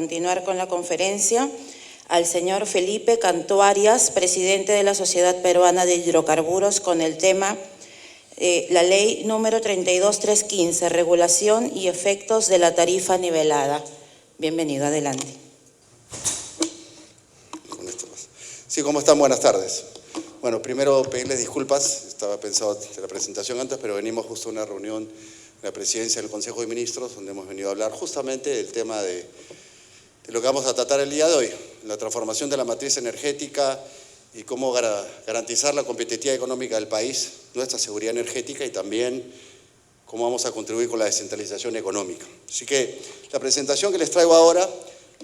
continuar con la conferencia al señor Felipe Cantó Arias, presidente de la Sociedad Peruana de Hidrocarburos, con el tema la ley número 32315, regulación y efectos de la tarifa nivelada. Bienvenido, adelante. Sí, ¿cómo están? Buenas tardes. Bueno, primero pedirles disculpas, estaba pensado en la presentación antes, pero venimos justo a una reunión en la presidencia del Consejo de Ministros, donde hemos venido a hablar justamente del tema de lo que vamos a tratar el día de hoy, la transformación de la matriz energética y cómo garantizar la competitividad económica del país, nuestra seguridad energética y también cómo vamos a contribuir con la descentralización económica. Así que la presentación que les traigo ahora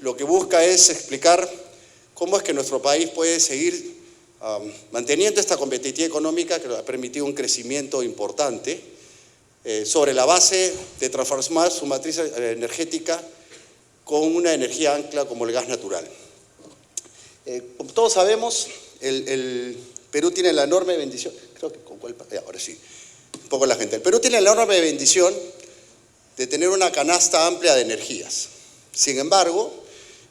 lo que busca es explicar cómo es que nuestro país puede seguir manteniendo esta competitividad económica que ha permitido un crecimiento importante sobre la base de transformar su matriz energética con una energía ancla como el gas natural. Como todos sabemos, el Perú tiene la enorme bendición, creo que con cuál, ahora sí, un poco la gente. El Perú tiene la enorme bendición de tener una canasta amplia de energías. Sin embargo,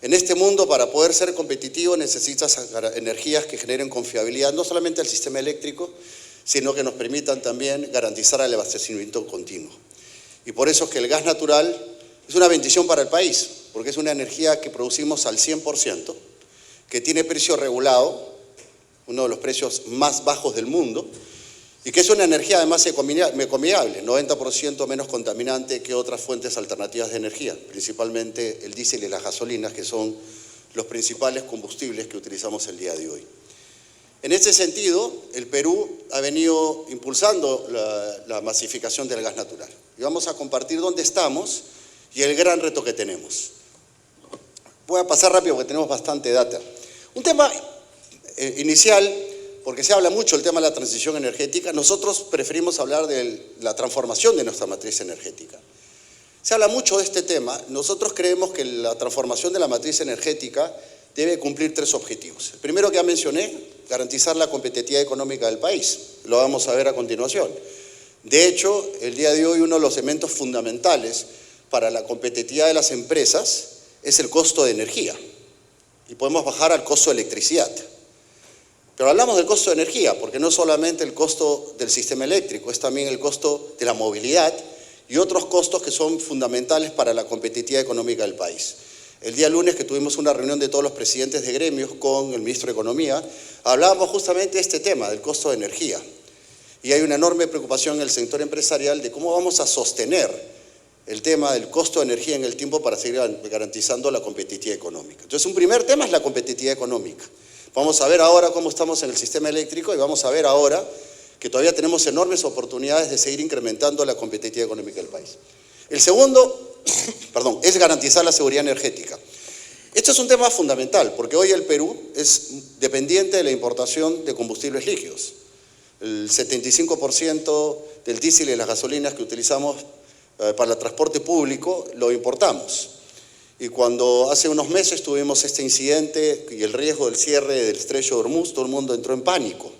en este mundo, para poder ser competitivo, necesitas energías que generen confiabilidad, no solamente al sistema eléctrico, sino que nos permitan también garantizar el abastecimiento continuo. Y por eso es que el gas natural es una bendición para el país, porque es una energía que producimos al 100%, que tiene precio regulado, uno de los precios más bajos del mundo, y que es una energía además ecoamigable, 90% menos contaminante que otras fuentes alternativas de energía, principalmente el diésel y las gasolinas, que son los principales combustibles que utilizamos el día de hoy. En este sentido, el Perú ha venido impulsando la masificación del gas natural. Y vamos a compartir dónde estamos y el gran reto que tenemos. Voy a pasar rápido porque tenemos bastante data. Un tema inicial, porque se habla mucho del tema de la transición energética, nosotros preferimos hablar de la transformación de nuestra matriz energética. Se habla mucho de este tema, nosotros creemos que la transformación de la matriz energética debe cumplir tres objetivos. El primero que ya mencioné, garantizar la competitividad económica del país, lo vamos a ver a continuación. De hecho, el día de hoy uno de los elementos fundamentales para la competitividad de las empresas es el costo de energía, y podemos bajar al costo de electricidad. Pero hablamos del costo de energía, porque no es solamente el costo del sistema eléctrico, es también el costo de la movilidad y otros costos que son fundamentales para la competitividad económica del país. El día lunes que tuvimos una reunión de todos los presidentes de gremios con el ministro de Economía, hablábamos justamente de este tema, del costo de energía. Y hay una enorme preocupación en el sector empresarial de cómo vamos a sostener el tema del costo de energía en el tiempo para seguir garantizando la competitividad económica. Entonces, un primer tema es la competitividad económica. Vamos a ver ahora cómo estamos en el sistema eléctrico y vamos a ver ahora que todavía tenemos enormes oportunidades de seguir incrementando la competitividad económica del país. El segundo, es garantizar la seguridad energética. Esto es un tema fundamental porque hoy el Perú es dependiente de la importación de combustibles líquidos. El 75% del diésel y las gasolinas que utilizamos para el transporte público lo importamos. Y cuando hace unos meses tuvimos este incidente y el riesgo del cierre del estrecho de Hormuz, todo el mundo entró en pánico.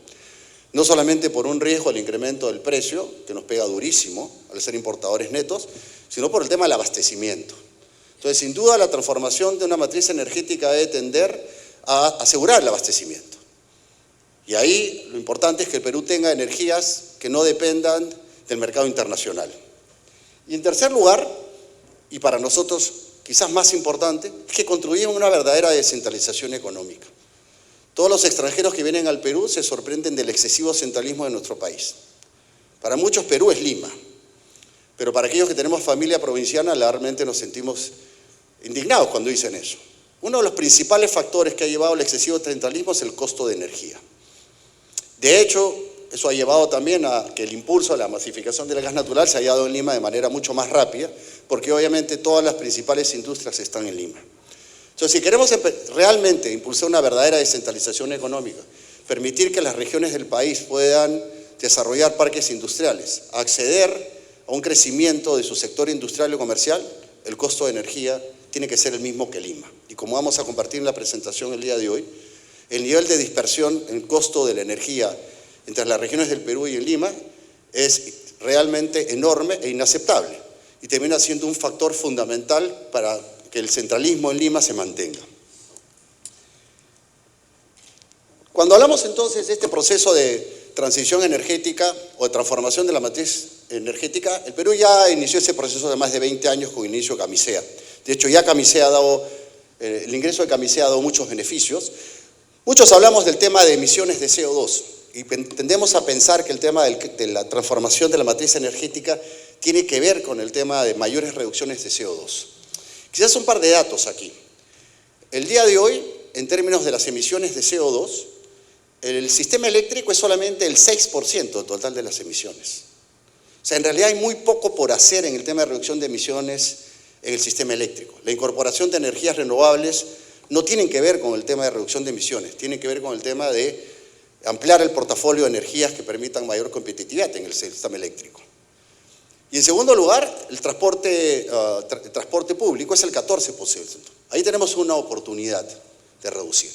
No solamente por un riesgo al incremento del precio, que nos pega durísimo al ser importadores netos, sino por el tema del abastecimiento. Entonces, sin duda, la transformación de una matriz energética debe tender a asegurar el abastecimiento. Y ahí lo importante es que el Perú tenga energías que no dependan del mercado internacional. Y en tercer lugar, y para nosotros quizás más importante, es que contribuimos a una verdadera descentralización económica. Todos los extranjeros que vienen al Perú se sorprenden del excesivo centralismo de nuestro país. Para muchos Perú es Lima, pero para aquellos que tenemos familia provinciana realmente nos sentimos indignados cuando dicen eso. Uno de los principales factores que ha llevado al excesivo centralismo es el costo de energía. De hecho, eso ha llevado también a que el impulso a la masificación del gas natural se haya dado en Lima de manera mucho más rápida, porque obviamente todas las principales industrias están en Lima. Entonces, si queremos realmente impulsar una verdadera descentralización económica, permitir que las regiones del país puedan desarrollar parques industriales, acceder a un crecimiento de su sector industrial y comercial, el costo de energía tiene que ser el mismo que Lima. Y como vamos a compartir en la presentación el día de hoy, el nivel de dispersión en el costo de la energía entre las regiones del Perú y en Lima es realmente enorme e inaceptable y termina siendo un factor fundamental para que el centralismo en Lima se mantenga. Cuando hablamos entonces de este proceso de transición energética o de transformación de la matriz energética, el Perú ya inició ese proceso de más de 20 años con inicio de Camisea. De hecho, ya Camisea ha dado, el ingreso de Camisea ha dado muchos beneficios. Muchos hablamos del tema de emisiones de CO2 y tendemos a pensar que el tema de la transformación de la matriz energética tiene que ver con el tema de mayores reducciones de CO2. Quizás un par de datos aquí. El día de hoy, en términos de las emisiones de CO2, el sistema eléctrico es solamente el 6% total de las emisiones. O sea, en realidad hay muy poco por hacer en el tema de reducción de emisiones en el sistema eléctrico. La incorporación de energías renovables no tienen que ver con el tema de reducción de emisiones, tienen que ver con el tema de ampliar el portafolio de energías que permitan mayor competitividad en el sistema eléctrico. Y en segundo lugar, el transporte público es el 14%. Ahí tenemos una oportunidad de reducir.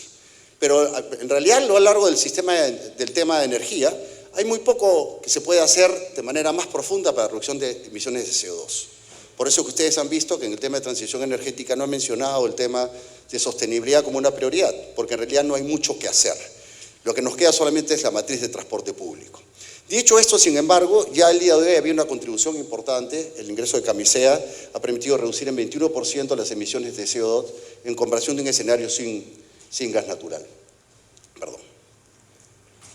Pero en realidad, a lo largo del tema de energía, hay muy poco que se puede hacer de manera más profunda para la reducción de emisiones de CO2. Por eso que ustedes han visto que en el tema de transición energética no he mencionado el tema de sostenibilidad como una prioridad, porque en realidad no hay mucho que hacer. Lo que nos queda solamente es la matriz de transporte público. Dicho esto, sin embargo, ya el día de hoy había una contribución importante. El ingreso de Camisea ha permitido reducir en 21% las emisiones de CO2 en comparación de un escenario sin gas natural. Perdón.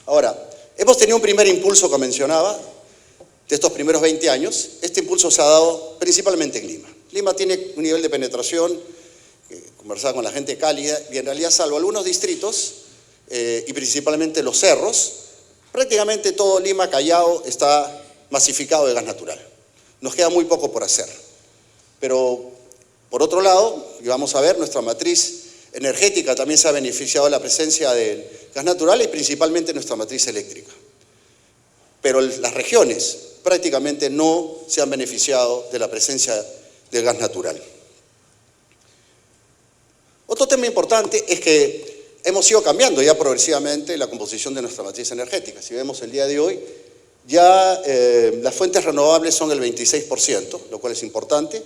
Ahora, hemos tenido un primer impulso, como mencionaba, de estos primeros 20 años. Este impulso se ha dado principalmente en Lima. Lima tiene un nivel de penetración, conversaba con la gente cálida, y en realidad, salvo algunos distritos, y principalmente los cerros, prácticamente todo Lima, Callao, está masificado de gas natural. Nos queda muy poco por hacer. Pero, por otro lado, y vamos a ver, nuestra matriz energética también se ha beneficiado de la presencia del gas natural y principalmente nuestra matriz eléctrica. Pero las regiones prácticamente no se han beneficiado de la presencia del gas natural. Otro tema importante es que hemos ido cambiando ya progresivamente la composición de nuestra matriz energética. Si vemos el día de hoy, ya las fuentes renovables son el 26%, lo cual es importante.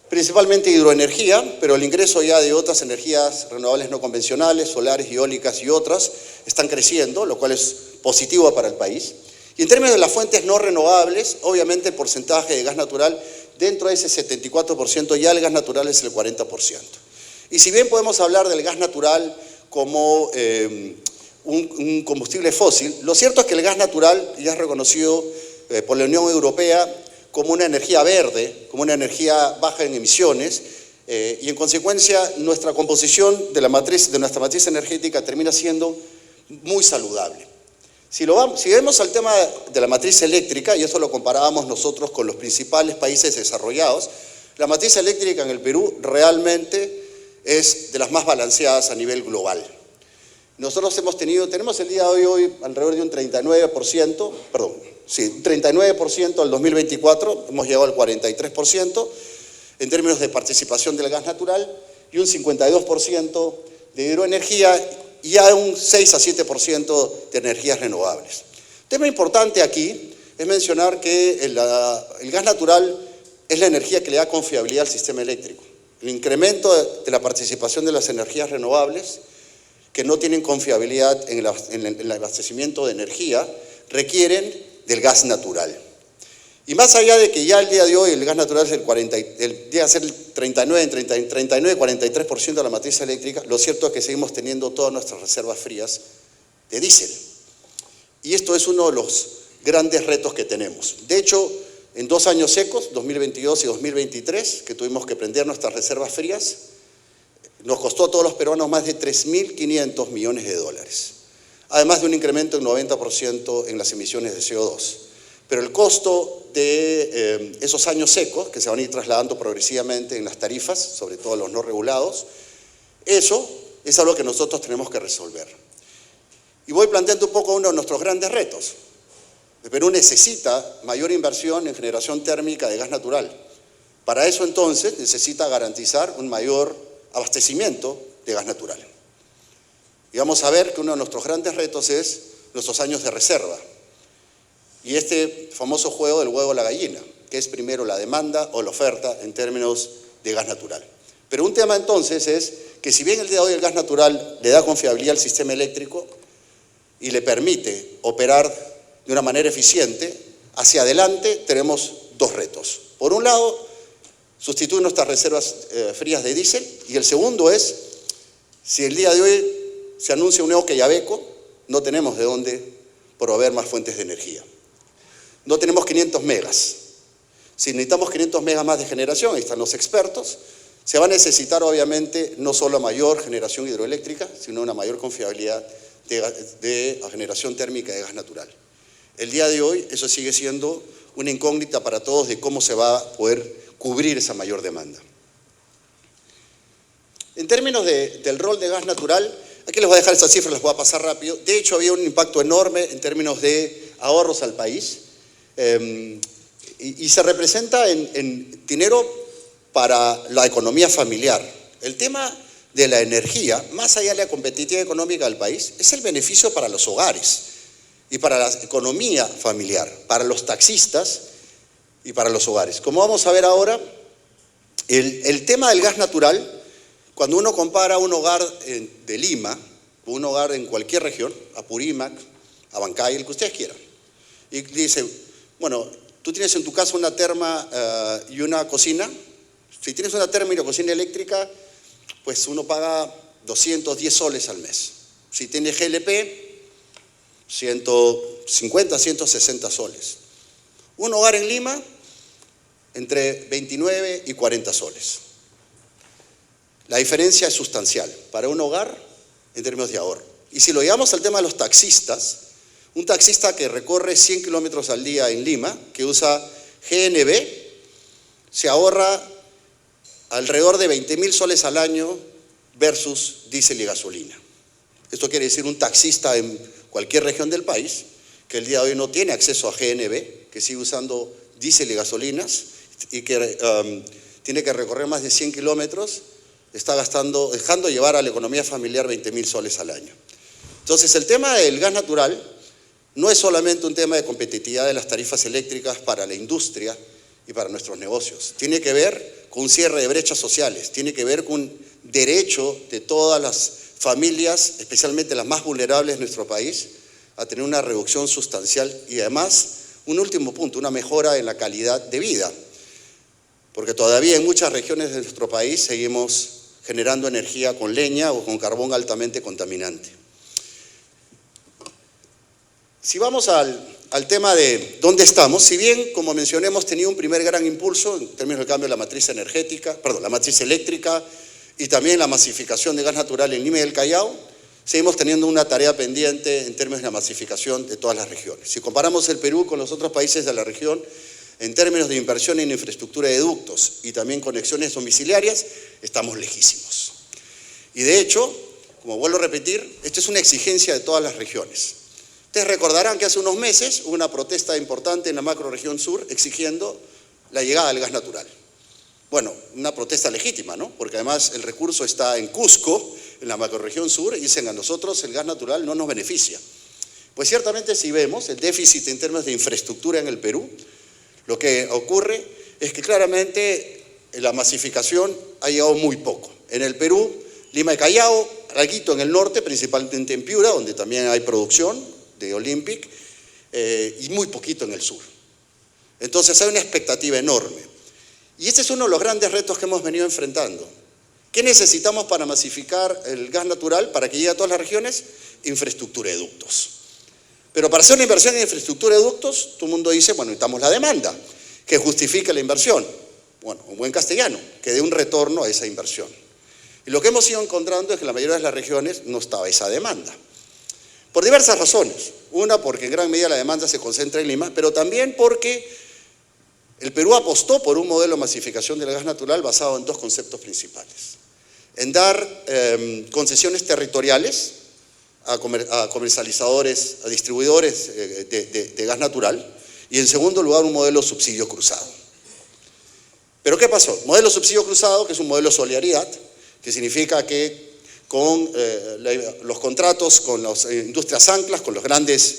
Principalmente hidroenergía, pero el ingreso ya de otras energías renovables no convencionales, solares, eólicas y otras, están creciendo, lo cual es positivo para el país. Y en términos de las fuentes no renovables, obviamente el porcentaje de gas natural, dentro de ese 74%, ya el gas natural es el 40%. Y si bien podemos hablar del gas natural como un combustible fósil, lo cierto es que el gas natural ya es reconocido por la Unión Europea como una energía verde, como una energía baja en emisiones, y en consecuencia nuestra composición de nuestra matriz energética termina siendo muy saludable. Si vemos al tema de la matriz eléctrica, y eso lo comparábamos nosotros con los principales países desarrollados, la matriz eléctrica en el Perú realmente es de las más balanceadas a nivel global. Nosotros tenemos el día de hoy alrededor de un 39%, perdón, sí, 39% al 2024, hemos llegado al 43% en términos de participación del gas natural y un 52% de hidroenergía y ya un 6 a 7% de energías renovables. Un tema importante aquí es mencionar que el gas natural es la energía que le da confiabilidad al sistema eléctrico. El incremento de la participación de las energías renovables que no tienen confiabilidad en el abastecimiento de energía requieren del gas natural. Y más allá de que ya el día de hoy el gas natural es llega a ser el 39-43% de la matriz eléctrica, lo cierto es que seguimos teniendo todas nuestras reservas frías de diésel. Y esto es uno de los grandes retos que tenemos. De hecho, en 2 años secos, 2022 y 2023, que tuvimos que prender nuestras reservas frías, nos costó a todos los peruanos más de 3.500 millones de dólares. Además de un incremento del 90% en las emisiones de CO2. Pero el costo de esos años secos, que se van a ir trasladando progresivamente en las tarifas, sobre todo los no regulados, eso es algo que nosotros tenemos que resolver. Y voy planteando un poco uno de nuestros grandes retos. El Perú necesita mayor inversión en generación térmica de gas natural. Para eso entonces necesita garantizar un mayor abastecimiento de gas natural. Y vamos a ver que uno de nuestros grandes retos es nuestros años de reserva. Y este famoso juego del huevo o la gallina, que es primero la demanda o la oferta en términos de gas natural. Pero un tema entonces es que si bien el día de hoy el gas natural le da confiabilidad al sistema eléctrico y le permite operar de una manera eficiente, hacia adelante tenemos dos retos. Por un lado, sustituir nuestras reservas frías de diésel, y el segundo es, si el día de hoy se anuncia un nuevo Quellaveco, no tenemos de dónde proveer más fuentes de energía. No tenemos 500 megas. Si necesitamos 500 megas más de generación, ahí están los expertos, se va a necesitar obviamente no solo mayor generación hidroeléctrica, sino una mayor confiabilidad de generación térmica de gas natural. El día de hoy eso sigue siendo una incógnita para todos de cómo se va a poder cubrir esa mayor demanda. En términos del rol de gas natural, aquí les voy a dejar esas cifras, las voy a pasar rápido. De hecho, había un impacto enorme en términos de ahorros al país y se representa en dinero para la economía familiar. El tema de la energía, más allá de la competitividad económica del país, es el beneficio para los hogares y para la economía familiar, para los taxistas y para los hogares. Como vamos a ver ahora, el tema del gas natural, cuando uno compara un hogar de Lima, o un hogar en cualquier región, Apurímac, Abancay, el que ustedes quieran, y dice, bueno, tú tienes en tu casa una terma y una cocina. Si tienes una terma y una cocina eléctrica, pues uno paga 210 soles al mes. Si tienes GLP, 150, 160 soles. Un hogar en Lima, entre 29 y 40 soles. La diferencia es sustancial para un hogar en términos de ahorro. Y si lo llevamos al tema de los taxistas, un taxista que recorre 100 kilómetros al día en Lima, que usa GNB, se ahorra alrededor de 20.000 soles al año versus diésel y gasolina. Esto quiere decir un taxista en cualquier región del país que el día de hoy no tiene acceso a GNB, que sigue usando diésel y gasolinas y que tiene que recorrer más de 100 kilómetros, está dejando llevar a la economía familiar 20.000 soles al año. Entonces, el tema del gas natural no es solamente un tema de competitividad de las tarifas eléctricas para la industria y para nuestros negocios. Tiene que ver con un cierre de brechas sociales, tiene que ver con un derecho de todas las familias, especialmente las más vulnerables de nuestro país, a tener una reducción sustancial y además, un último punto, una mejora en la calidad de vida. Porque todavía en muchas regiones de nuestro país seguimos generando energía con leña o con carbón altamente contaminante. Si vamos al tema de dónde estamos, si bien, como mencioné, hemos tenido un primer gran impulso en términos del cambio de la matriz eléctrica y también la masificación de gas natural en Lima y el Callao, seguimos teniendo una tarea pendiente en términos de la masificación de todas las regiones. Si comparamos el Perú con los otros países de la región, en términos de inversión en infraestructura de ductos y también conexiones domiciliarias, estamos lejísimos. Y de hecho, como vuelvo a repetir, esto es una exigencia de todas las regiones. Ustedes recordarán que hace unos meses hubo una protesta importante en la macrorregión sur exigiendo la llegada del gas natural. Bueno, una protesta legítima, ¿no? Porque además el recurso está en Cusco, en la macrorregión sur, y dicen a nosotros el gas natural no nos beneficia. Pues ciertamente si vemos el déficit en términos de infraestructura en el Perú, lo que ocurre es que claramente la masificación ha llegado muy poco. En el Perú, Lima y Callao, alguito en el norte, principalmente en Piura, donde también hay producción de Olympic, y muy poquito en el sur. Entonces hay una expectativa enorme. Y este es uno de los grandes retos que hemos venido enfrentando. ¿Qué necesitamos para masificar el gas natural, para que llegue a todas las regiones? Infraestructura de ductos. Pero para hacer una inversión en infraestructura de ductos, todo el mundo dice, bueno, necesitamos la demanda, que justifique la inversión. Bueno, en buen castellano, que dé un retorno a esa inversión. Y lo que hemos ido encontrando es que en la mayoría de las regiones no estaba esa demanda. Por diversas razones. Una, porque en gran medida la demanda se concentra en Lima, pero también porque el Perú apostó por un modelo de masificación del gas natural basado en dos conceptos principales. En dar concesiones territoriales a comercializadores, a distribuidores de gas natural, y en segundo lugar un modelo subsidio cruzado. ¿Pero qué pasó? Modelo subsidio cruzado, que es un modelo de solidaridad, que significa que con los contratos con las industrias anclas, con los grandes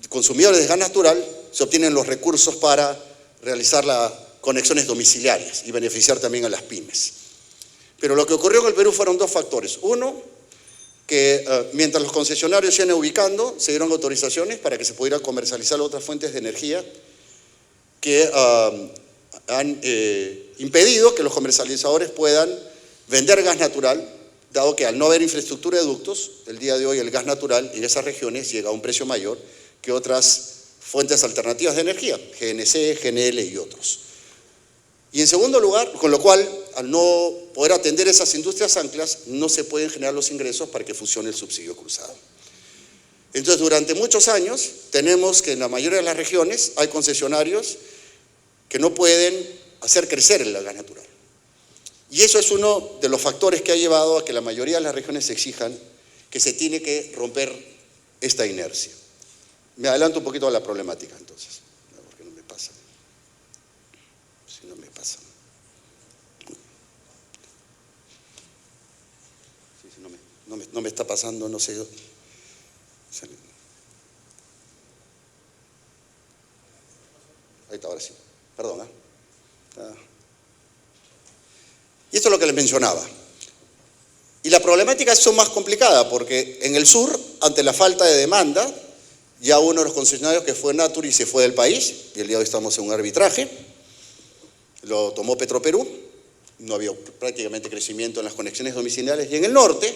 consumidores de gas natural, se obtienen los recursos para realizar las conexiones domiciliarias y beneficiar también a las pymes. Pero lo que ocurrió en el Perú fueron dos factores. Uno, que mientras los concesionarios se iban ubicando, se dieron autorizaciones para que se pudiera comercializar otras fuentes de energía que han impedido que los comercializadores puedan vender gas natural, dado que al no haber infraestructura de ductos, el día de hoy el gas natural en esas regiones llega a un precio mayor que otras fuentes alternativas de energía, GNC, GNL y otros. Y en segundo lugar, con lo cual, al no poder atender esas industrias anclas, no se pueden generar los ingresos para que funcione el subsidio cruzado. Entonces, durante muchos años, tenemos que en la mayoría de las regiones hay concesionarios que no pueden hacer crecer el gas natural. Y eso es uno de los factores que ha llevado a que la mayoría de las regiones exijan que se tiene que romper esta inercia. Me adelanto un poquito a la problemática, entonces, porque no me pasa. Si no me pasa. Sí, no me está pasando, no sé. Ahí está, ahora sí. Perdón, Y esto es lo que les mencionaba. Y la problemática es más complicada, porque en el sur, ante la falta de demanda, ya uno de los concesionarios que fue Naturgy se fue del país, y el día de hoy estamos en un arbitraje, lo tomó Petroperú, no había prácticamente crecimiento en las conexiones domiciliares, y en el norte,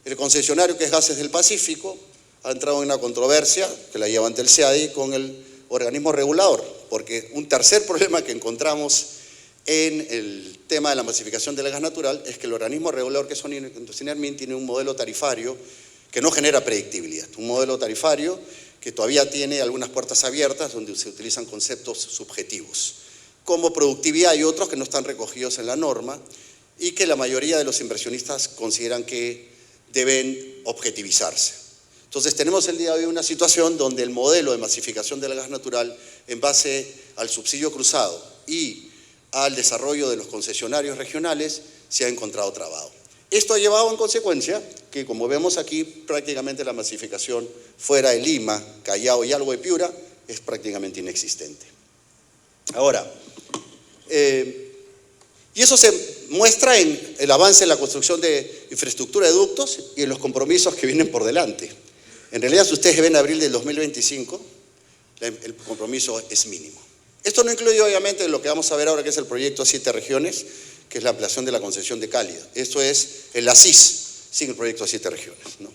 el concesionario que es Gases del Pacífico ha entrado en una controversia que la lleva ante el CEADI con el organismo regulador, porque un tercer problema que encontramos en el tema de la masificación del gas natural es que el organismo regulador que es Sinermin tiene un modelo tarifario que no genera predictibilidad, un modelo tarifario que todavía tiene algunas puertas abiertas donde se utilizan conceptos subjetivos, como productividad y otros que no están recogidos en la norma y que la mayoría de los inversionistas consideran que deben objetivizarse. Entonces tenemos el día de hoy una situación donde el modelo de masificación del gas natural en base al subsidio cruzado y al desarrollo de los concesionarios regionales se ha encontrado trabado. Esto ha llevado en consecuencia que, como vemos aquí, prácticamente la masificación fuera de Lima, Callao y algo de Piura es prácticamente inexistente. Ahora, y eso se muestra en el avance en la construcción de infraestructura de ductos y en los compromisos que vienen por delante. En realidad, si ustedes ven abril del 2025, el compromiso es mínimo. Esto no incluye, obviamente, lo que vamos a ver ahora, que es el proyecto 7 regiones, que es la ampliación de la concesión de Cálida. Esto es el ASIS, sin el proyecto 7 regiones, ¿no?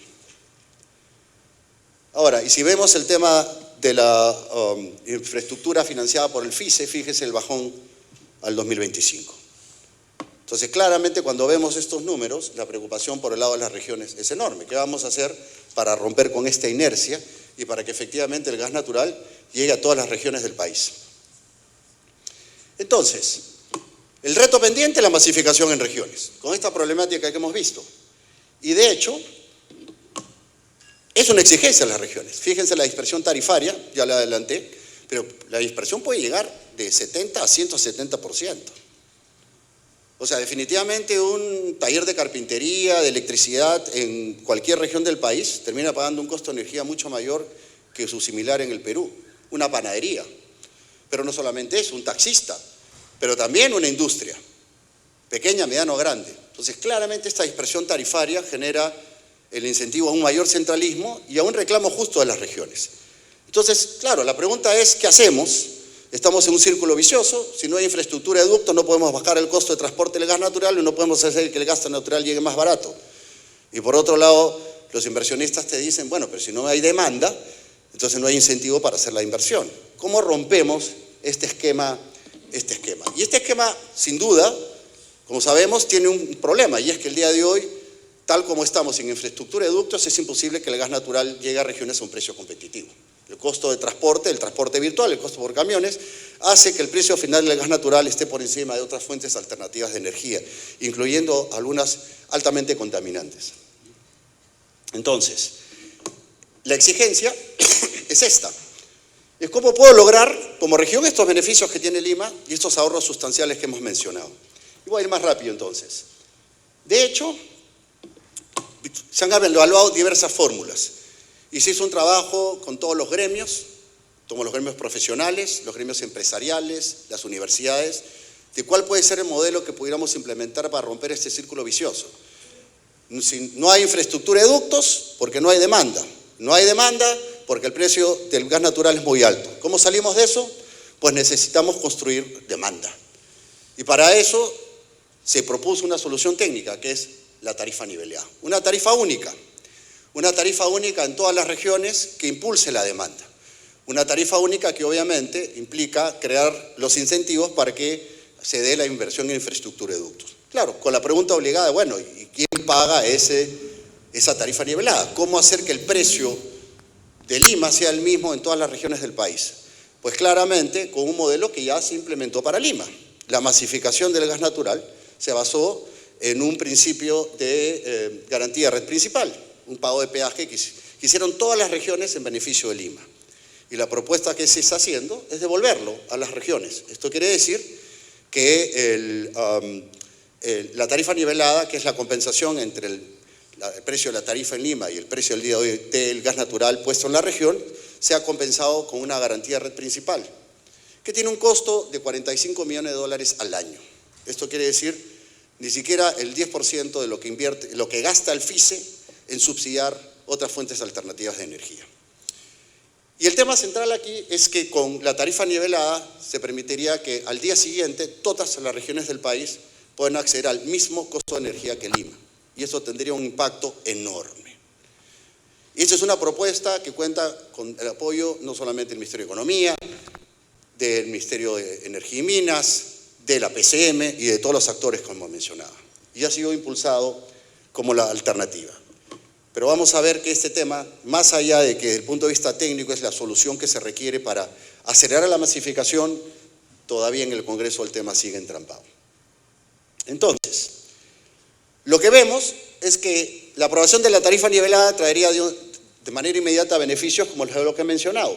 Ahora, y si vemos el tema de la infraestructura financiada por el FICE, fíjese el bajón al 2025. Entonces, claramente, cuando vemos estos números, la preocupación por el lado de las regiones es enorme. ¿Qué vamos a hacer para romper con esta inercia y para que efectivamente el gas natural llegue a todas las regiones del país? Entonces, el reto pendiente es la masificación en regiones, con esta problemática que hemos visto. Y de hecho, es una exigencia en las regiones. Fíjense la dispersión tarifaria, ya la adelanté, pero la dispersión puede llegar de 70 a 170%. O sea, definitivamente un taller de carpintería, de electricidad en cualquier región del país termina pagando un costo de energía mucho mayor que su similar en el Perú. Una panadería, pero no solamente eso, un taxista, pero también una industria, pequeña, mediana o grande. Entonces, claramente esta dispersión tarifaria genera el incentivo a un mayor centralismo y a un reclamo justo de las regiones. Entonces, claro, la pregunta es, ¿qué hacemos? Estamos en un círculo vicioso, si no hay infraestructura de ductos no podemos bajar el costo de transporte del gas natural y no podemos hacer que el gas natural llegue más barato. Y por otro lado, los inversionistas te dicen, bueno, pero si no hay demanda, entonces no hay incentivo para hacer la inversión. ¿Cómo rompemos este esquema? Y este esquema, sin duda, como sabemos, tiene un problema, y es que el día de hoy, tal como estamos sin infraestructura de ductos, es imposible que el gas natural llegue a regiones a un precio competitivo. El costo de transporte, el transporte virtual, el costo por camiones, hace que el precio final del gas natural esté por encima de otras fuentes alternativas de energía, incluyendo algunas altamente contaminantes. Entonces, la exigencia es esta. Es cómo puedo lograr como región estos beneficios que tiene Lima y estos ahorros sustanciales que hemos mencionado. Y voy a ir más rápido entonces. De hecho, se han evaluado diversas fórmulas y se hizo un trabajo con todos los gremios, como los gremios profesionales, los gremios empresariales, las universidades, de cuál puede ser el modelo que pudiéramos implementar para romper este círculo vicioso. Si no hay infraestructura de ductos, porque no hay demanda. No hay demanda porque el precio del gas natural es muy alto. ¿Cómo salimos de eso? Pues necesitamos construir demanda. Y para eso se propuso una solución técnica, que es la tarifa nivelada. Una tarifa única en todas las regiones que impulse la demanda. Una tarifa única que obviamente implica crear los incentivos para que se dé la inversión en infraestructura de ductos. Claro, con la pregunta obligada, bueno, ¿y quién paga esa tarifa nivelada? ¿Cómo hacer que el precio de Lima sea el mismo en todas las regiones del país? Pues claramente con un modelo que ya se implementó para Lima. La masificación del gas natural se basó en un principio de garantía de red principal, un pago de peaje que hicieron todas las regiones en beneficio de Lima. Y la propuesta que se está haciendo es devolverlo a las regiones. Esto quiere decir que la tarifa nivelada, que es la compensación entre el precio de la tarifa en Lima y el precio del día de hoy del gas natural puesto en la región, sea compensado con una garantía de red principal, que tiene un costo de $45 millones al año. Esto quiere decir ni siquiera el 10% de lo que invierte, lo que gasta el FICE en subsidiar otras fuentes alternativas de energía. Y el tema central aquí es que con la tarifa nivelada se permitiría que al día siguiente todas las regiones del país puedan acceder al mismo costo de energía que Lima. Y eso tendría un impacto enorme. Y esta es una propuesta que cuenta con el apoyo no solamente del Ministerio de Economía, del Ministerio de Energía y Minas, de la PCM y de todos los actores como mencionaba. Y ha sido impulsado como la alternativa. Pero vamos a ver que este tema, más allá de que desde el punto de vista técnico es la solución que se requiere para acelerar la masificación, todavía en el Congreso el tema sigue entrampado. Entonces, lo que vemos es que la aprobación de la tarifa nivelada traería de manera inmediata beneficios como lo que he mencionado.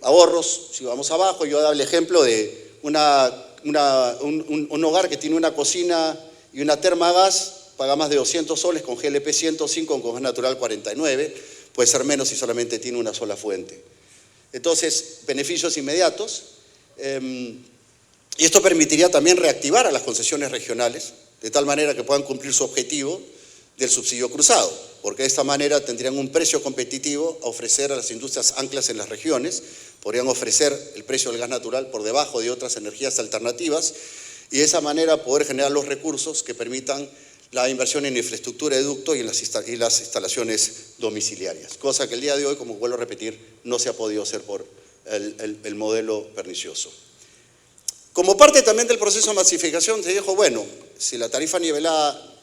Ahorros, si vamos abajo, yo daba el ejemplo de un hogar que tiene una cocina y una terma a gas, paga más de 200 soles con GLP 105, con gas natural 49, puede ser menos si solamente tiene una sola fuente. Entonces, beneficios inmediatos. Y esto permitiría también reactivar a las concesiones regionales, de tal manera que puedan cumplir su objetivo del subsidio cruzado, porque de esta manera tendrían un precio competitivo a ofrecer a las industrias anclas en las regiones, podrían ofrecer el precio del gas natural por debajo de otras energías alternativas, y de esa manera poder generar los recursos que permitan la inversión en infraestructura de ducto y en las instalaciones domiciliarias, cosa que el día de hoy, como vuelvo a repetir, no se ha podido hacer por el modelo pernicioso. Como parte también del proceso de masificación se dijo, bueno, si la tarifa nivelada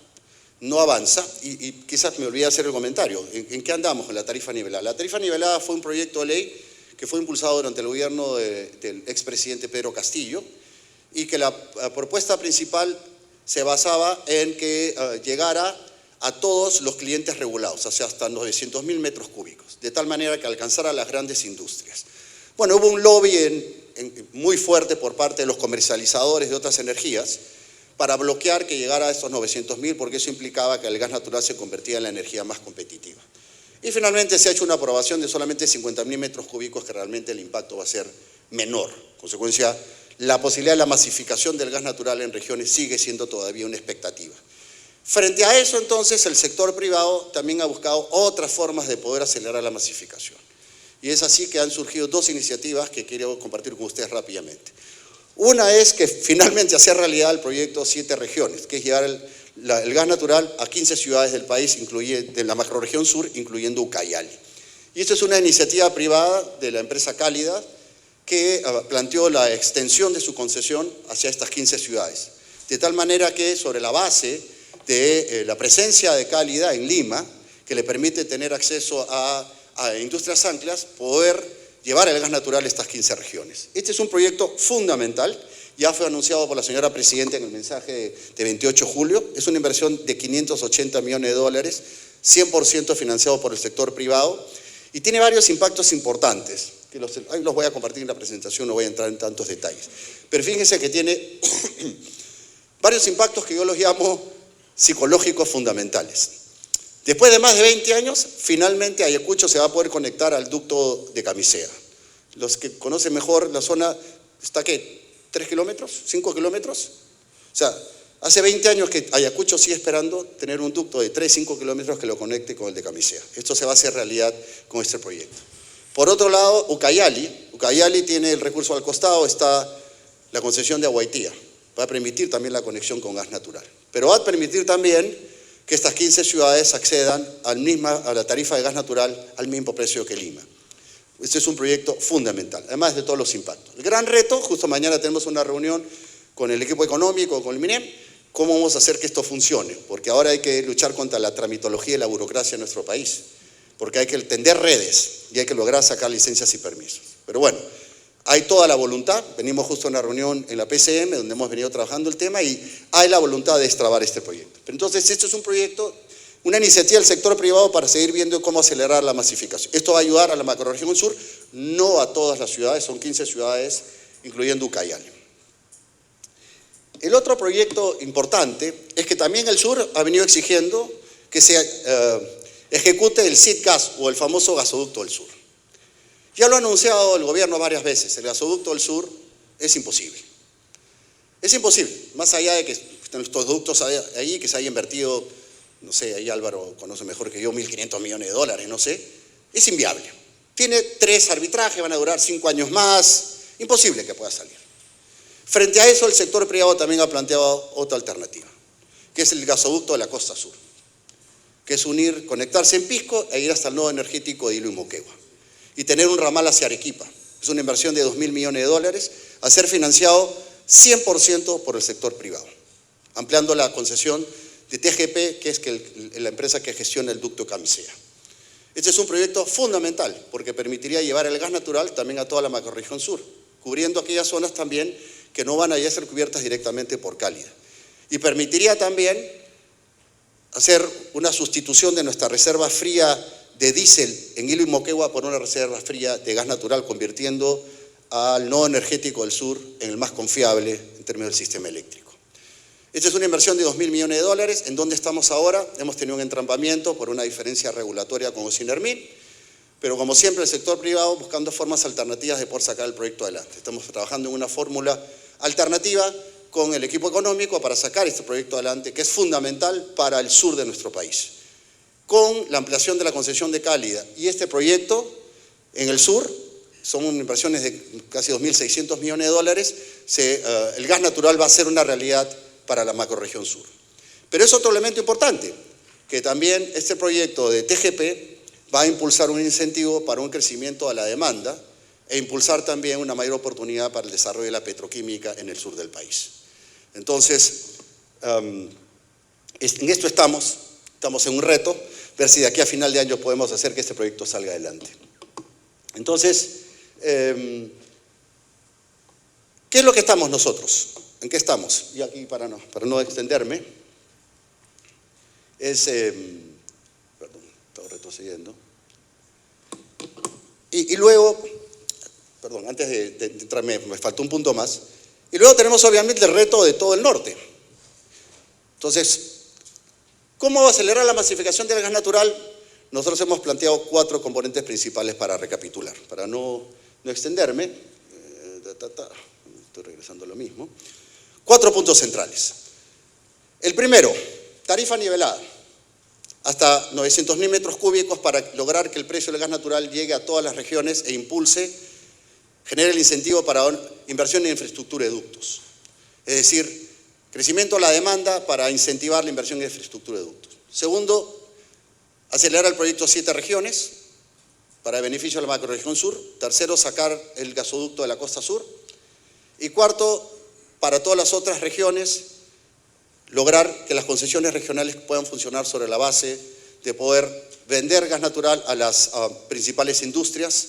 no avanza, y quizás me olvidé hacer el comentario, ¿en qué andamos con la tarifa nivelada? La tarifa nivelada fue un proyecto de ley que fue impulsado durante el gobierno del expresidente Pedro Castillo, y que la propuesta principal se basaba en que llegara a todos los clientes regulados, o sea, hasta 900.000 metros cúbicos, de tal manera que alcanzara a las grandes industrias. Bueno, hubo un lobby muy fuerte por parte de los comercializadores de otras energías para bloquear que llegara a estos 900.000, porque eso implicaba que el gas natural se convertía en la energía más competitiva. Y finalmente se ha hecho una aprobación de solamente 50.000 metros cúbicos, que realmente el impacto va a ser menor. En consecuencia, la posibilidad de la masificación del gas natural en regiones sigue siendo todavía una expectativa. Frente a eso, entonces, el sector privado también ha buscado otras formas de poder acelerar la masificación. Y es así que han surgido dos iniciativas que quiero compartir con ustedes rápidamente. Una es que finalmente hacer realidad el proyecto 7 regiones, que es llevar el gas natural a 15 ciudades del país, de la macrorregión sur, incluyendo Ucayali. Y esto es una iniciativa privada de la empresa Cálida, que planteó la extensión de su concesión hacia estas 15 ciudades. De tal manera que sobre la base de la presencia de Cálida en Lima, que le permite tener acceso a industrias anclas, poder llevar el gas natural a estas 15 regiones. Este es un proyecto fundamental, ya fue anunciado por la señora Presidenta en el mensaje de 28 de julio, es una inversión de $580 millones, 100% financiado por el sector privado, y tiene varios impactos importantes, que los voy a compartir en la presentación, no voy a entrar en tantos detalles. Pero fíjense que tiene varios impactos que yo los llamo psicológicos fundamentales. Después de más de 20 años, finalmente Ayacucho se va a poder conectar al ducto de Camisea. Los que conocen mejor la zona, está que 3 kilómetros, 5 kilómetros. O sea, hace 20 años que Ayacucho sigue esperando tener un ducto de 3, 5 kilómetros que lo conecte con el de Camisea. Esto se va a hacer realidad con este proyecto. Por otro lado, Ucayali tiene el recurso al costado, está la concesión de Aguaitía. Va a permitir también la conexión con gas natural. Pero va a permitir también que estas 15 ciudades accedan a la tarifa de gas natural al mismo precio que Lima. Este es un proyecto fundamental, además de todos los impactos. El gran reto, justo mañana tenemos una reunión con el equipo económico, con el MINEM, cómo vamos a hacer que esto funcione, porque ahora hay que luchar contra la tramitología y la burocracia en nuestro país, porque hay que tender redes y hay que lograr sacar licencias y permisos. Pero bueno, hay toda la voluntad, venimos justo a una reunión en la PCM donde hemos venido trabajando el tema y hay la voluntad de destrabar este proyecto. Pero entonces esto es un proyecto, una iniciativa del sector privado para seguir viendo cómo acelerar la masificación. Esto va a ayudar a la macrorregión sur, no a todas las ciudades, son 15 ciudades, incluyendo Ucayali. El otro proyecto importante es que también el sur ha venido exigiendo que se ejecute el SIDGAS o el famoso gasoducto del sur. Ya lo ha anunciado el gobierno varias veces, el gasoducto del sur es imposible. Es imposible, más allá de que estén estos ductos ahí, que se haya invertido, no sé, ahí Álvaro conoce mejor que yo, 1.500 millones de dólares, no sé, es inviable. Tiene 3 arbitrajes, van a durar 5 años más, imposible que pueda salir. Frente a eso, el sector privado también ha planteado otra alternativa, que es el gasoducto de la costa sur, que es conectarse en Pisco e ir hasta el nodo energético de Hilo y Moquegua, y tener un ramal hacia Arequipa. Es una inversión de 2.000 millones de dólares, a ser financiado 100% por el sector privado, ampliando la concesión de TGP, que es la empresa que gestiona el ducto Camisea. Este es un proyecto fundamental, porque permitiría llevar el gas natural también a toda la macrorregión sur, cubriendo aquellas zonas también que no van a ya ser cubiertas directamente por Cálida. Y permitiría también hacer una sustitución de nuestra reserva fría de diésel en Hilo y Moquegua por una reserva fría de gas natural, convirtiendo al nodo energético del sur en el más confiable en términos del sistema eléctrico. Esta es una inversión de 2.000 millones de dólares. ¿En dónde estamos ahora? Hemos tenido un entrampamiento por una diferencia regulatoria con Ocinermin, pero como siempre el sector privado buscando formas alternativas de poder sacar el proyecto adelante. Estamos trabajando en una fórmula alternativa con el equipo económico para sacar este proyecto adelante, que es fundamental para el sur de nuestro país. Con la ampliación de la concesión de Cálida y este proyecto en el sur, son inversiones de casi 2.600 millones de dólares, el gas natural va a ser una realidad para la macrorregión sur. Pero es otro elemento importante, que también este proyecto de TGP va a impulsar un incentivo para un crecimiento a la demanda e impulsar también una mayor oportunidad para el desarrollo de la petroquímica en el sur del país. Entonces, en esto estamos en un reto, ver si de aquí a final de año podemos hacer que este proyecto salga adelante. Entonces, ¿qué es lo que estamos nosotros? ¿En qué estamos? Y aquí para no extenderme, perdón, estaba retrocediendo. Y luego, perdón, antes de entrarme, me faltó un punto más. Y luego tenemos obviamente el reto de todo el norte. Entonces, ¿cómo acelerar la masificación del gas natural? Nosotros hemos planteado 4 componentes principales para recapitular, para no extenderme. Estoy regresando a lo mismo. 4 puntos centrales. El primero, tarifa nivelada, hasta 900.000 metros cúbicos para lograr que el precio del gas natural llegue a todas las regiones e genere el incentivo para inversión en infraestructura de ductos. Es decir, crecimiento de la demanda para incentivar la inversión en infraestructura de ductos. Segundo, acelerar el proyecto 7 regiones para beneficio de la macrorregión sur. Tercero, sacar el gasoducto de la costa sur. Y cuarto, para todas las otras regiones, lograr que las concesiones regionales puedan funcionar sobre la base de poder vender gas natural a las principales industrias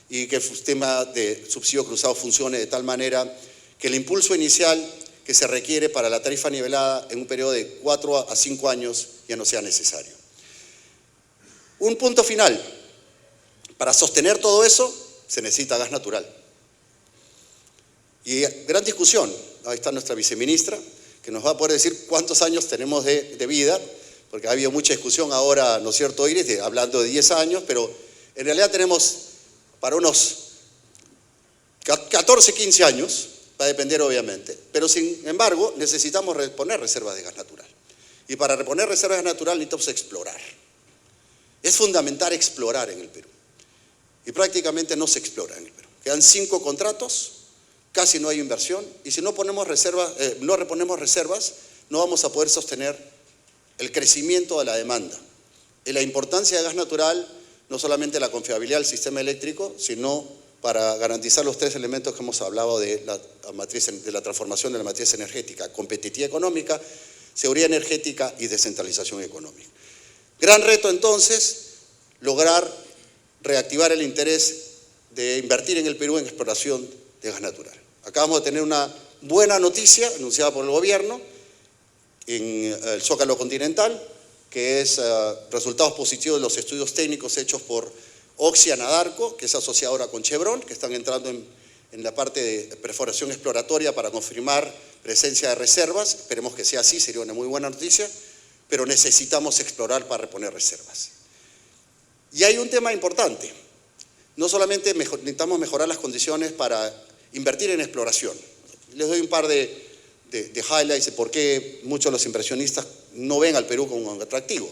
y que el sistema de subsidio cruzado funcione de tal manera que el impulso inicial que se requiere para la tarifa nivelada en un periodo de 4 a 5 años ya no sea necesario. Un punto final, para sostener todo eso se necesita gas natural. Y gran discusión, ahí está nuestra viceministra, que nos va a poder decir cuántos años tenemos de vida, porque ha habido mucha discusión ahora, ¿no es cierto, Iris?, hablando de 10 años, pero en realidad tenemos para unos 14, 15 años Va a depender obviamente, pero sin embargo necesitamos reponer reservas de gas natural. Y para reponer reservas de gas natural necesitamos explorar. Es fundamental explorar en el Perú. Y prácticamente no se explora en el Perú. Quedan 5 contratos, casi no hay inversión, y si no reponemos reservas, no vamos a poder sostener el crecimiento de la demanda. Y la importancia de gas natural, no solamente la confiabilidad del sistema eléctrico, sino para garantizar los 3 elementos que hemos hablado de la transformación de la matriz energética: competitividad económica, seguridad energética y descentralización económica. Gran reto entonces, lograr reactivar el interés de invertir en el Perú en exploración de gas natural. Acabamos de tener una buena noticia anunciada por el gobierno en el Zócalo Continental, que es resultados positivos de los estudios técnicos hechos por Oxy Anadarko, que es asociado ahora con Chevron, que están entrando en la parte de perforación exploratoria para confirmar presencia de reservas. Esperemos que sea así, sería una muy buena noticia, pero necesitamos explorar para reponer reservas. Y hay un tema importante, no solamente necesitamos mejorar las condiciones para invertir en exploración. Les doy un par de highlights de por qué muchos de los inversionistas no ven al Perú como un atractivo.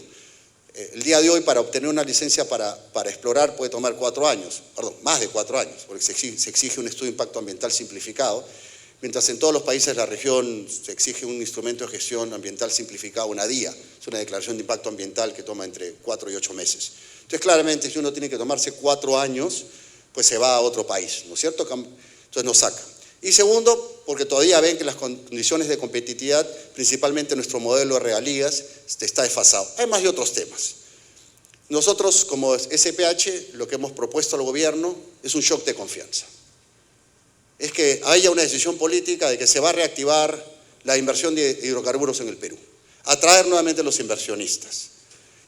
El día de hoy, para obtener una licencia para explorar puede tomar 4 años, perdón, más de 4 años, porque se exige un estudio de impacto ambiental simplificado, mientras en todos los países de la región se exige un instrumento de gestión ambiental simplificado, una DIA, es una declaración de impacto ambiental que toma entre 4 y 8 meses. Entonces, claramente, si uno tiene que tomarse 4 años, pues se va a otro país, ¿no es cierto? Entonces nos saca. Y segundo, porque todavía ven que las condiciones de competitividad, principalmente nuestro modelo de regalías, está desfasado. Además de otros temas. Nosotros, como SPH, lo que hemos propuesto al gobierno es un shock de confianza. Es que haya una decisión política de que se va a reactivar la inversión de hidrocarburos en el Perú, atraer nuevamente a los inversionistas.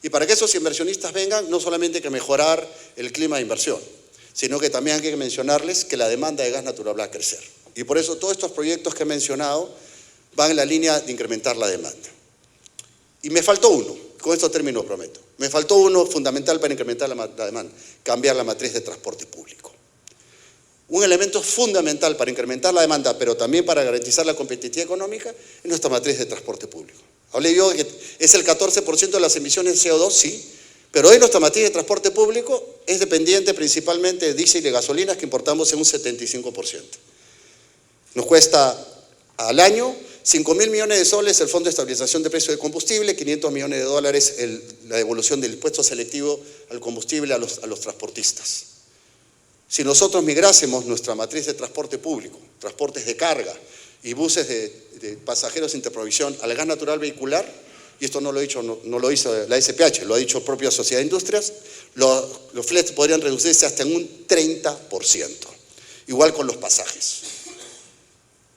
Y para que esos inversionistas vengan, no solamente hay que mejorar el clima de inversión, sino que también hay que mencionarles que la demanda de gas natural va a crecer. Y por eso todos estos proyectos que he mencionado van en la línea de incrementar la demanda. Y me faltó uno, con esto termino, prometo. Me faltó uno fundamental para incrementar la demanda: cambiar la matriz de transporte público. Un elemento fundamental para incrementar la demanda, pero también para garantizar la competitividad económica, es nuestra matriz de transporte público. Hablé yo de que es el 14% de las emisiones de CO2, sí, pero hoy nuestra matriz de transporte público es dependiente principalmente de diésel y de gasolinas, que importamos en un 75%. Nos cuesta al año 5.000 millones de soles el Fondo de Estabilización de Precios de Combustible, 500 millones de dólares la devolución del impuesto selectivo al combustible a los transportistas. Si nosotros migrásemos nuestra matriz de transporte público, transportes de carga y buses de pasajeros interprovisión al gas natural vehicular, y esto no lo hizo la SPH, lo ha dicho propia Sociedad de Industrias, los fletes podrían reducirse hasta en un 30%, igual con los pasajes.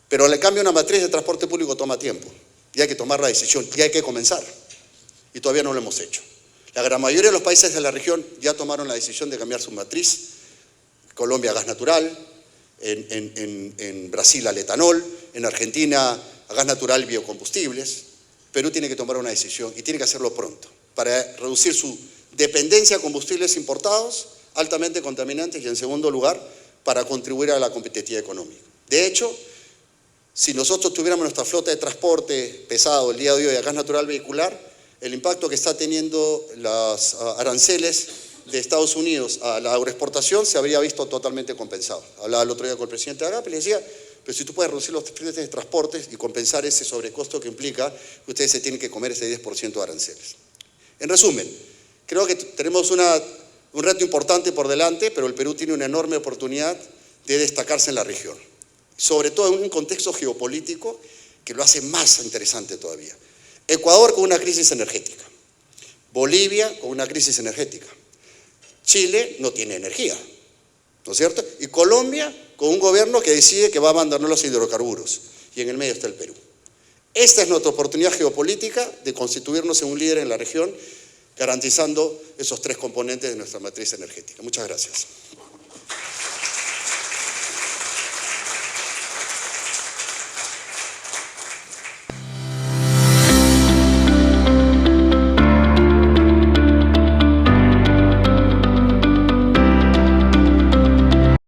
Pero al cambio una matriz de transporte público toma tiempo, y hay que tomar la decisión, y hay que comenzar, y todavía no lo hemos hecho. La gran mayoría de los países de la región ya tomaron la decisión de cambiar su matriz: Colombia a gas natural, en Brasil al etanol, en Argentina a gas natural y biocombustibles. Perú tiene que tomar una decisión y tiene que hacerlo pronto para reducir su dependencia a combustibles importados altamente contaminantes y, en segundo lugar, para contribuir a la competitividad económica. De hecho, si nosotros tuviéramos nuestra flota de transporte pesado el día de hoy a gas natural vehicular, el impacto que está teniendo los aranceles de Estados Unidos a la agroexportación se habría visto totalmente compensado. Hablaba el otro día con el presidente de AGAP y le decía: pero si tú puedes reducir los fletes de transportes y compensar ese sobrecosto que implica que ustedes se tienen que comer ese 10% de aranceles. En resumen, creo que tenemos un reto importante por delante, pero el Perú tiene una enorme oportunidad de destacarse en la región, sobre todo en un contexto geopolítico que lo hace más interesante todavía. Ecuador con una crisis energética, Bolivia con una crisis energética, Chile no tiene energía, ¿no es cierto? Y Colombia con un gobierno que decide que va a abandonar los hidrocarburos, y en el medio está el Perú. Esta es nuestra oportunidad geopolítica de constituirnos en un líder en la región, garantizando esos 3 componentes de nuestra matriz energética. Muchas gracias.